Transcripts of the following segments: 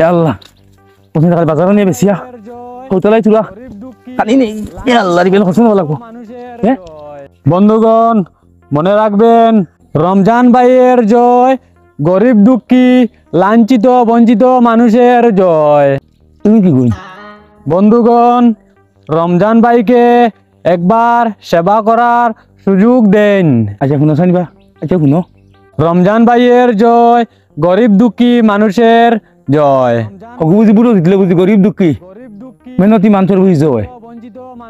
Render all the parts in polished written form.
এ আল্লাহ ওখানে টাকা বাজারে নিয়ে বেশিয়া হোটেলাই তুলা কালি নেই এ আল্লাহ রিবেল হোসেন লাগবো বন্ধুগণ মনে রাখবেন রমজান ভাইয়ের জয়, গরিব দুঃখী লাঞ্ছিত বঞ্চিত মানুষের জয়। তুমি কি কই বন্ধুগণ রমজান ভাইকে একবার সেবা করার সুযোগ দেন। আচ্ছা শুনো শুনিবা আচ্ছা শুনো রমজান ভাইয়ের জয়, গরিব দুঃখী মানুষের জয়। হকু বুঝি বুড়ো দিলে বুঝি গরিব দুঃখী মেহনতি মানুষের বুঝি জয়।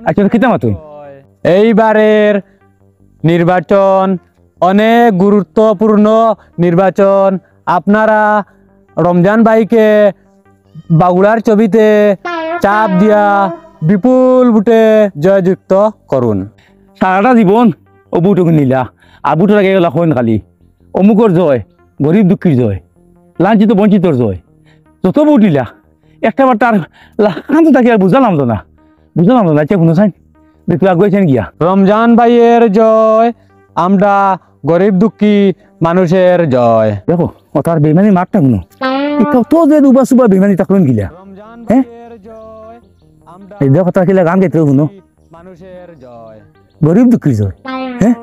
আচ্ছা খেতাম তুই এইবারের নির্বাচন অনেক গুরুত্বপূর্ণ নির্বাচন। আপনারা রমজান ভাইকে বাগুড়ার ছবিতে চাপ দিয়া বিপুল ভোটে জয়যুক্ত করুন। সারাটা জীবন ও বুটুক নিলা আর বুটো লাগে গেলা হইন খালি অমুকর জয়, গরিব দুঃখীর জয়, লাঞ্ছিত বঞ্চিতর জয়। যত বুট নিলা একটা বার তার কান্ত থাকি আর বুঝালাম তো না আচ্ছা শুনো চাই দেখতে আগুয়েছেন গিয়া রমজান ভাইয়ের জয়, আমরা গরিব দুঃখী মানুষের জয়। দেখো ও তার বেমানি মারটা শুনো তো যে দুবা সুবা বেমানি তাকলেন গিলা হ্যাঁ এই দেখো তার কিলা গান গাইতে শুনো মানুষের জয়, গরিব দুঃখীর জয়। হ্যাঁ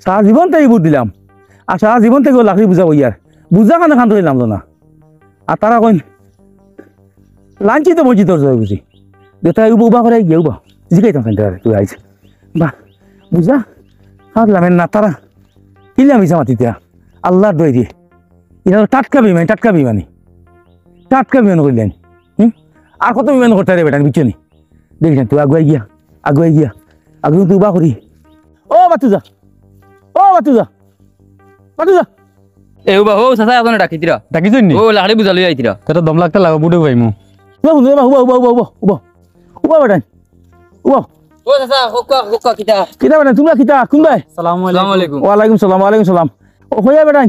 সারা জীবন থেকে বুট দিলাম আর সারা জীবন থেকে লাকড়ি বুঝাবো ইয়ার বুঝা কানে খান ধরিলাম তো না আর তারা কইন লাঞ্ছিত বঞ্চিতর জয় বুঝি দেতা উবা করে গিয়ে উবা জিগাইতাম তুই আইস বা বুঝা হারলাম না তারা কিলাম ইসা মাতিতা আল্লাহর দই দিয়ে এটা টাটকা বিমানি করলেন আর কত বিমান করতে রে বেটা বুঝছো নি দেখছেন তুই আগুয়াই গিয়া আগুয়াই তুই উবা করি ও বাতুজা এবা ও সাসা আপনি ডাকিতিরা ডাকিছেন নি? ও লাড়ি বুঝালি আইতিরা এটা দম লাগতে লাগা বুড়ো ভাই মু উবা বেটা উবা ও সাসা হোক্কা কিতা কিতা বেটা তোমরা কিতা কোনবাই আসসালামু আসসালামু আলাইকুম। ওয়ালাইকুম সালাম ও হইয়া বেটা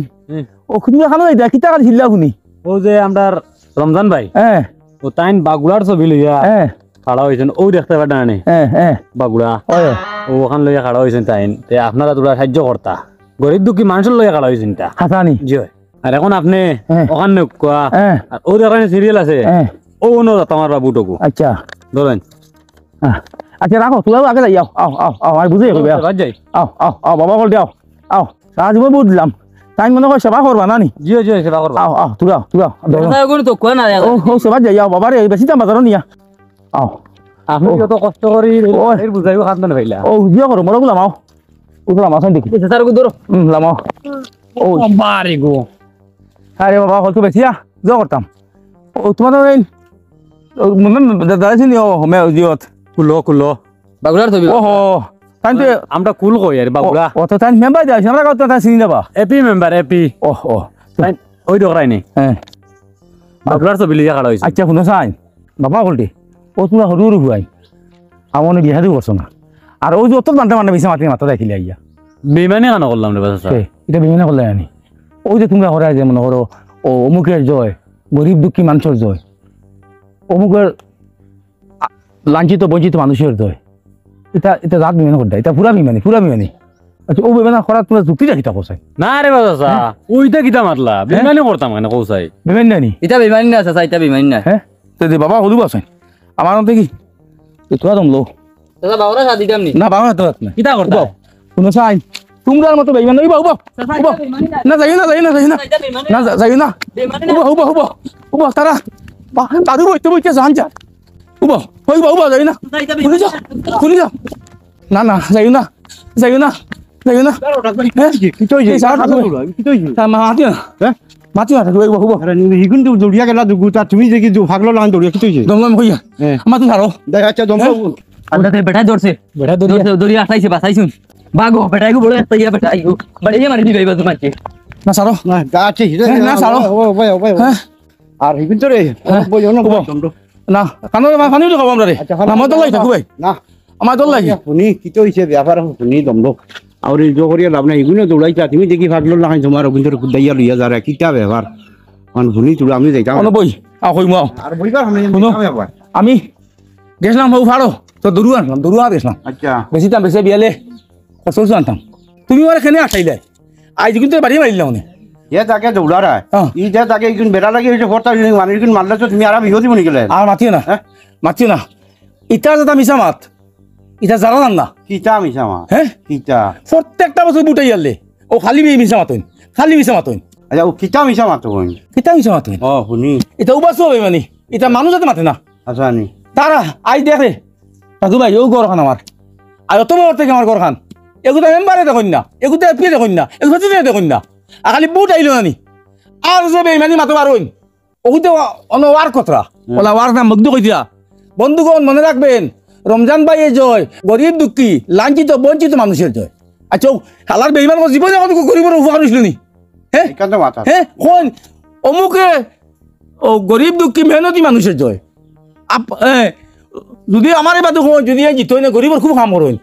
ও খুদমা খানো এটা কিতা কাজ হিল্লা শুনি ও যে আমরার রমজান ভাই হ্যাঁ ও তাইন বাগুড়ার ছবি লইয়া হ্যাঁ খাড়া হয়েছেন ও দেখতে পারেন না হ্যাঁ বাগুড়া ওই ও ওখান লইয়া খাড়া হয়েছেন তাইন তে আপনারা তোরা সাহায্য করতা গরিব দুঃখী মানুষের লইয়া খাড়া হয়েছেন তা হাসানি জি হয়। আর এখন আপনি হ্যাঁ। ওখান কোয়া হ্যাঁ আর ও দেখানে সিরিয়াল আছে হ্যাঁ ও নো তোমার বাবুটুকু আচ্ছা ধরেন আচ্ছা রাখো তুই আগে যাই আও আমি বুঝে যাবো বাদ যাই আও বাবা বল দিও আও সারা জীবন বুঝ দিলাম তাই মনে হয় সেবা করবা না নি জি জি সেবা করবা আও তুই সাসা কোন তো কোনা না ও সেবা যাই বাবা রে বেশি দাম বাজারও নিয়া আও আপনি কত কষ্ট করি ওই। এর বুঝাইও খান না ভাইলা ও জিয়া করো মরো গুলাম আও উঠলাম আসেন দেখি সাসার কো ধরো লামাও ও বারে গো আরে বাবা হল তো বেশিয়া যা করতাম ও তোমার দাদা চিনি ও মে জিওত কুলো বাগুলার ছবি ওহো তাই তো আমরা কুল কই আর বাবুরা ও তো তাই মেম্বার যাই আমরা কত তাই চিনি যাবা এপি মেম্বার এপি ও তাই ওই দোকরাই নি হ্যাঁ বাবুলার ছবি লইয়া খাড়া হয়েছে আচ্ছা শুনো চাই বাবা বলটি ও তোমরা সরু হুয়াই আমার বিহারি করছো না আর ওই যে অত মানতে বেশি মাথা দেখিলে আইয়া বেমানি কেন করলাম রে বাসা এটা বিভিন্ন করলে আনি ওই যে তোমরা করাই যে মনে করো ও অমুকের জয় গরিব দুঃখী মানুষের জয় অমুকের লাঞ্ছিত বঞ্চিত মানুষের জয় এটা রাত বিমান করতে এটা পুরা বিমানি আচ্ছা ও বিমানা করার তোমরা যুক্তি রাখিতা কোসাই না রে বাসা ওইটা কিতা মাতলা বেমানি করতাম কেন কৌসাই বিমান নানি এটা বেমানি না সাসা এটা বেমানি না হ্যাঁ তো বাবা হলু বাসাই আমার মতে কি তোরা দম লো সাসা বাগুরা সাদি দাম নি না বাবা তো না কিতা করতা শুনো চাই তোমরার মতো বেইমান নই বাবা না যাই না না যাই না উবা তারা দাদু বইতে জান যা উবা যাই না শুনি যা না যাই না কি তো হইছে কি তো হইছে মাতি না মাতি না উবা আরে নি হিগুন তো দৌড়িয়া গেলা দুগুতা তুমি যে কি ভাগলো লান দৌড়িয়া কি তো হইছে দমদম কইয়া আমার তো ছাড়ো দেখ আচ্ছা দম আমরা তো বেটা ধরছে বেটা দড়ি আটাইছে বাসাইছুন বাগো বেটাইগো বড় একটা ইয়া বেটাইগো বড়িয়ে মারি দিবে বাজু মারকে না ছাড়ো না গাছে হিরে না ছাড়ো হ্যাঁ আর হিগুন তো রে বইও না না কানো পানি তো খাবো আমরা রে আমার তো লাই থাকু ভাই না আমার তো লাই শুনি কি তো হইছে ব্যাপার শুনি দমলো আর এই জো করিয়া লাভ নাই হিগুনে দৌড়াইতা তুমি দেখি ভাগলো লাগাই তোমার কিন্তু দাইয়া লইয়া যারা কিটা ব্যাপার মান শুনি তুই আমি যাইতাম অন বই কইমু আর বইবার আমি ব্যাপার আমি গেছিলাম বাবু ফাড়ো তো দরুয়া গেছিলাম আচ্ছা বেশি দাম বেশি বিয়ালে খরচ আনতাম তুমি আমার এখানে আসাইলে আজ কিন্তু বাড়ি মারিলাম এ তাকে দৌড়ারা হ্যাঁ। ই যে তাকে একজন বেড়া লাগে হয়েছে ভর্তা মানুষ মারলে তো তুমি আর বিহতি বনি গেলে আর মাতিও না হ্যাঁ? মাতিও না ইটা যেটা মিছা মাত ইটা জানা জান না কিতা মিছা মা হ্যাঁ কিতা প্রত্যেকটা বছর বুটাই আনলে ও খালি মিছা মাতইন খালি মিছা মাতইন আচ্ছা ও কিতা মিছা মাতো কইন কিতা মিছা মাতইন ও শুনি এটা উবাসও হবে মানে এটা মানুষ যাতে মাতে না আচ্ছা নি তারা আই দেখে দাদু ভাই ও ঘর খান আমার আর অত বড় থেকে আমার ঘর খান এগুলো মেম্বারে দেখুন না এগুলো এপি দেখুন না এগুলো দেখুন না আর খালি বুট আইলো নানি আর যে বেইমানি মাতো পারুন ওগুলো অন ওয়ার কথা ওলা ওয়ার নাম মুগ্ধ কইতিয়া বন্ধুগণ মনে রাখবেন রমজান ভাই জয় গরিব দুঃখী লাঞ্ছিত বঞ্চিত মানুষের জয় আচ্ছা হালার বেইমান জীবনে গরিবের উপকার হয়েছিল নি হ্যাঁ এখান মাথা হ্যাঁ কোন অমুকে ও গরিব দুঃখী মেহনতি মানুষের জয় যদি আমার এবার দেখো যদি জিত না গরিবের খুব কাম করইন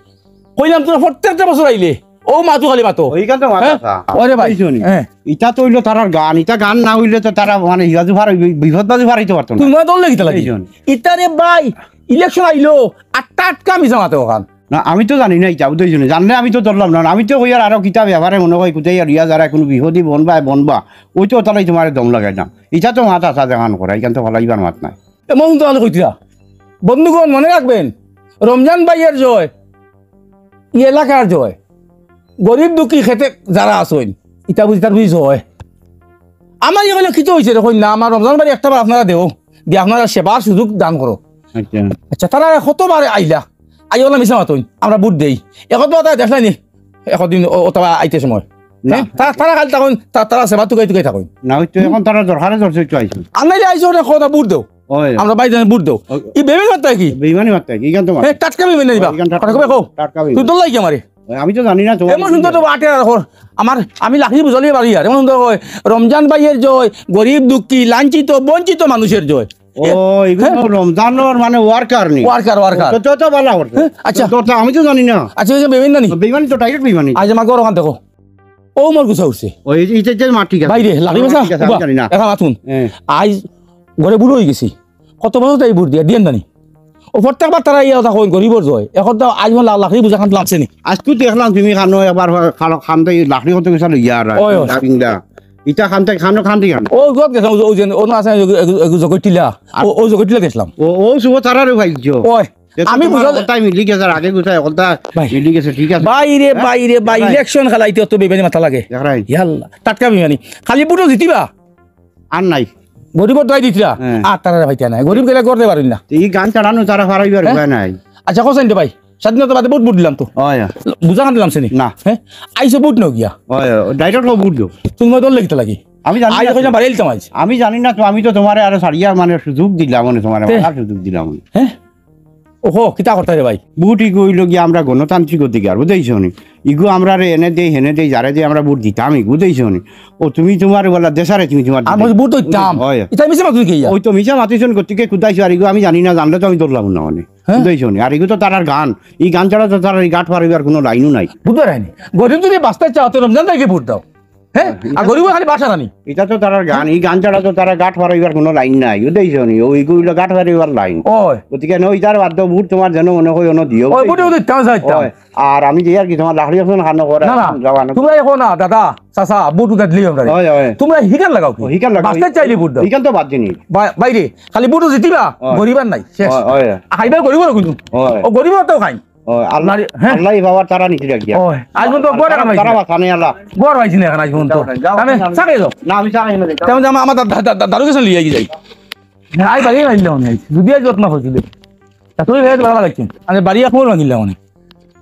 কইলাম তোরা প্রত্যেকটা বছর আইলে ও মাতো খালি মাতো ওইখান তো মাথা ওরে ভাই হ্যাঁ ইটা তো হইলো তারার গান ইটা গান না হইলে তো তারা মানে হিয়াজু ভার বিপদ বাজু ভারাইতে পারতো না তুমি মনে দল লাগিতে লাগি এইজন। ইতারে ভাই ইলেকশন আইলো আটটা আটকা মিশা মাতো ওখান না আমি তো জানি না ইটা দুইজনে জানলে আমি তো ধরলাম না আমি তো কই আর আরো কিতাব ব্যাপারে মনে হয় কোথায় আর ইয়া যারা কোনো বিহদি বনবা ওই তো তালাই তোমার দম লাগাই না ইটা তো মাথা আছে দেখান করা এখান তো ভালাইবার মাত নাই এমন তো আলো কইতিয়া বন্ধুগণ মনে রাখবেন রমজান ভাইয়ের জয় ই এলাকার জয় গরিব দুঃখী খেতে যারা আসেন ইটা বুঝি তার বুঝি জয় আমার এগুলো কিছু হয়েছে দেখুন না আমার রমজান বাড়ি একটা বার আপনারা দেও দিয়ে আপনারা সেবার সুযোগ দান করো আচ্ছা আচ্ছা তারা কতবার আইলা আইলা মিশা মাতুন আমরা বুট দেই একত তারা দেখলাই নি একদিন ওটা আইতে সময় হ্যাঁ তারা খালি তখন তারা সেবা টুকাই টুকাই থাকুন না ওই তো এখন তারা দরকারে ধরছে একটু আইসুন আনাইলে আইসো না কথা বুট দেও ওই আমরা বাইরে বুট দেও ই বেবি মাত্রা কি বেইমানি মাত কি এখান তো মাত হ্যাঁ টাটকা বেবি নিবা কথা কবে কও টাটকা তুই দল লাগি আমারে আমি তো জানি না তো এমন সুন্দর তো আটে আমার আমি লাখি বুঝলিয়ে পারি আর এমন সুন্দর হয় রমজান ভাইয়ের জয় গরিব দুঃখী লাঞ্ছিত বঞ্চিত মানুষের জয় ও এগুলো রমজানের মানে ওয়ার্কার নি ওয়ার্কার ওয়ার্কার তো তো ভালো করতে আচ্ছা। তো আমি তো জানি না আচ্ছা ওই যে বেবিন নানি বেইমানি তো ডাইরেক্ট বেইমানি আজ আমার ঘর ওখান দেখো ও মোর গুছা উঠছে ওই এইটা যে মাটি ঠিক আছে বাইরে লাগি বেসা ঠিক আছে, আমি জানি না দেখা মাথুন হ্যাঁ। আজ ঘরে বুড়ো হয়ে গেছি কত বছর তাই বুট দিয়া দিয়ে জানি ও প্রত্যেকবার তারা ইয়া কথা কই গরিবর জয় এখন তো আজ আমার লাখি বুঝা খান লাগছে নি আজ তো দেখলাম তুমি খানো একবার খানতে লাখড়ি করতে গেছিল ইয়ার ওই, ওই। ইংদা ইটা খানতে খানতে খান ও গত গেছিলাম ও যে ও না আছে জগটিলা ও জগটিলা গেছিলাম ও ও শুভ তারারে ভাইছো ওই আমি বুঝা তাই মিলি গেছে আর আগে কোথায় কথা ভাই। মিলি গেছে ঠিক আছে বাইরে বাইরে বাই ভাই। ইলেকশন খেলাইতে তো বেবেনি মাথা লাগে দেখাই ইয়াল্লা টাটকা বিমানি খালি বুটো জিতিবা আর নাই গরিবর দয় দিতিরা হ্যাঁ। আর তারা ভাইতা নাই গরিব গেলে করতে পারেন না এই গান চালানো তারা ফারাইবার হ্যাঁ? উপায় নাই আচ্ছা কোসাইন ভাই স্বাধীনতা বাদে বুট বুট দিলাম তো ওই বুঝা খান দিলাম সেনি না। হ্যাঁ আইসো বুট নাও গিয়া ওই ডাইরেক্ট হো বুঝলো তুমি দল লাগিতে লাগি আমি জানি আই না কইনা বাড়ি লিতাম আজ আমি জানি না তো আমি তো তোমারে আর সারিয়া মানে সুযোগ দিলাম মানে তোমার তে? সুযোগ দিলাম হ্যাঁ ওহো কিতা করতে রে ভাই বুট ইগো হইল গিয়ে আমরা গণতান্ত্রিক অধিকার বুঝাইছো নি ইগো আমরা রে এনে দেই হেনে দেই যারে দেই আমরা বুট দিতাম ইগো বুঝাইছো নি ও তুমি তোমার বলা দেশারে তুমি তোমার আমি বুট হইতাম হয়। ইতা মিছে মাতুই কি ইয়া ওই তো মিশা মাতিছেন গতিকে কুদাইছো আর ইগো আমি জানি না জানলে তো আমি ধরলাম না মানে হ্যাঁ? বুঝাইছো নি আর ইগো তো তার গান এই গান ছাড়া তো তার এই গাঁট ফারিবার কোনো লাইনও নাই বুঝতে রাইনি গরিব যদি বাঁচতে চাও তো রমজান তাইকে ভোট দাও হ্যাঁ আর গরিব খালি বাসা রানি এটা তো তার গান এই গান ছাড়া তো তারা গাঁট ফারিবার কোনো লাইন নাই বুঝাইছো নি ও ইগো হইলো গাঁট ফারিবার লাইন ওই গতিকে নই তার বাধ্য বুট তোমার যেন মনে হয় অন্য দিও ওই বুটে দিতাম যাইতাম হয়। আর আমি যে আর কি তোমার লাকড়ি এখন খানো করে না না যাওয়ানো তোমরা এখন না দাদা চাচা বুট উঠে দিলি আমরা হয় হয় তোমরা হিকান লাগাও কি? হিকান লাগাও। বাঁচতে চাইলে বুট দাও এইখান তো বাদ দিনি বাইরে খালি বুট জিতিবা হয়। গরিবার নাই শেষ হয় হয় খাইবার গরিবর কিন্তু হয় ও গরিবর তো খাই হয় আল্লাহ হ্যাঁ। আল্লাহ বাবার তারা নিচে রাখিয়া ওই আজ পর্যন্ত গড় তারা কামাইছি বাঁচানে আল্লাহ গড় পাইছি না এখন আজ পর্যন্ত যাও, আমি যাও। সাকে যাও না আমি চাই না তেমন জামা আমার দারু গেছে লিয়ে যাই আই বাড়ি ভাঙিলাম না যদি আজ যত্ন হয়েছিল তা তুই ভেদ ভালো লাগছে আমি বাড়ি এখন ভাঙিলাম মানে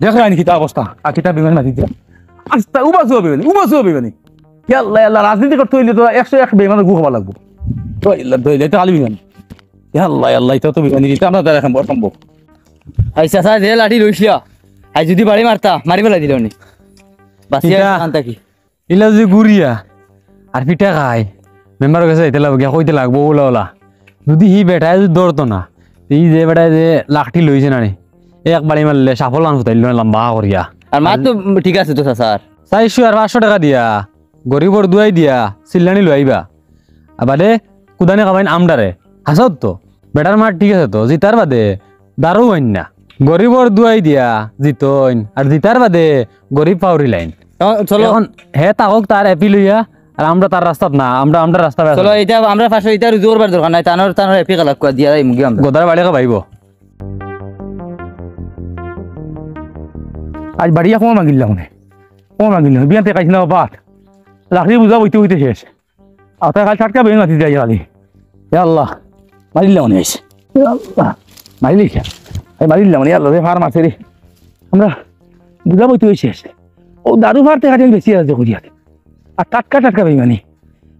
দেখো আনি কিতা অবস্থা আর কিতা বিমান মাতি দিয়া আস্তা উবাসু হবে মানে ইয়াল্লা ইয়াল্লা রাজনীতি করতে হইলে তো 101 বেমানের গু হওয়া লাগবো তো ইল্লা দইলে তো আলবি না ইয়াল্লা ইয়াল্লা এটা তো বিমানি দিতে আমরা দেখা সম্ভব আই চাচা যে লাঠি রইছিলা আই যদি বাড়ি মারতা মারি পেলাই দিল নি বাসিয়া ইটা। আনতা কি ইলা যদি গুড়িয়া আর পিঠা খায় মেম্বারের কাছে যাইতে লাগবে কইতে লাগবো ওলা ওলা যদি হি বেটায় যদি দৌড়তো না এই যে বেটায় যে লাখটি লইছে না রে এক বাড়ি মারলে সাফল আনছো তাইল লম্বা করিয়া আর মার তো ঠিক আছে তো চাচা আর 400 আর 500 টাকা দিয়া গরিবর দুয়াই দিয়া চিল্লানি লৈ আইবা আবাদে কুদানি কামাইন আমডারে হাসত তো বেটার মার ঠিক আছে তো জিতার বাদে দারু আইন না গরিবর দুয়াই দিয়া জিতইন আর জিতার বাদে গরিব পাউরি লাইন চলো এখন হে তাকক তার এপি লইয়া আর আমরা তার রাস্তাত না, আমরা আমরা রাস্তা চলো এটা আমরা ফাঁসো এটা রুজু করবার দরকার নাই, টানোর টানোর এপি কালাক করা দিয়া মুগি আমরা। গোদার বাড়িকে ভাইব আজ বাড়িয়া কমা মাগিলাম মানে কমা মাগিলাম বিয়ান থেকে কাইছিল বাট লাকড়ি বুঝা বইতে হইতে শেষ আর তাই কাল ছাটকা বেরিয়ে মাতি যাই খালি আল্লাহ মারিলাম মানে আইসে আল্লাহ মারিলি এই মারিলাম মানে আল্লাহ ফার মাছে রে আমরা বুঝা বইতে হয়ে শেষ ও দারু ফার থেকে কাটিয়ে বেশি আছে করিয়া আর টাটকা টাটকা বেরিমানি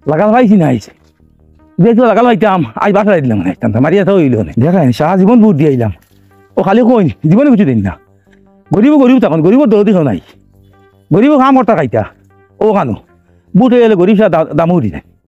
লাগাল পাইছি না আইসে যেহেতু লাগাল পাইতাম আজ বাসা দিলাম মানে আসতাম মারিয়া তো হইল না দেখাই সারা জীবন বুট দিয়ে আইলাম ও খালি কই জীবনে কিছু দিন না গরিব গরিব তখন গরিবর দরদি নাই গরিব কাম করতা খাইতা ও কানো বুট হয়ে গেলে গরিব দামও দি যায়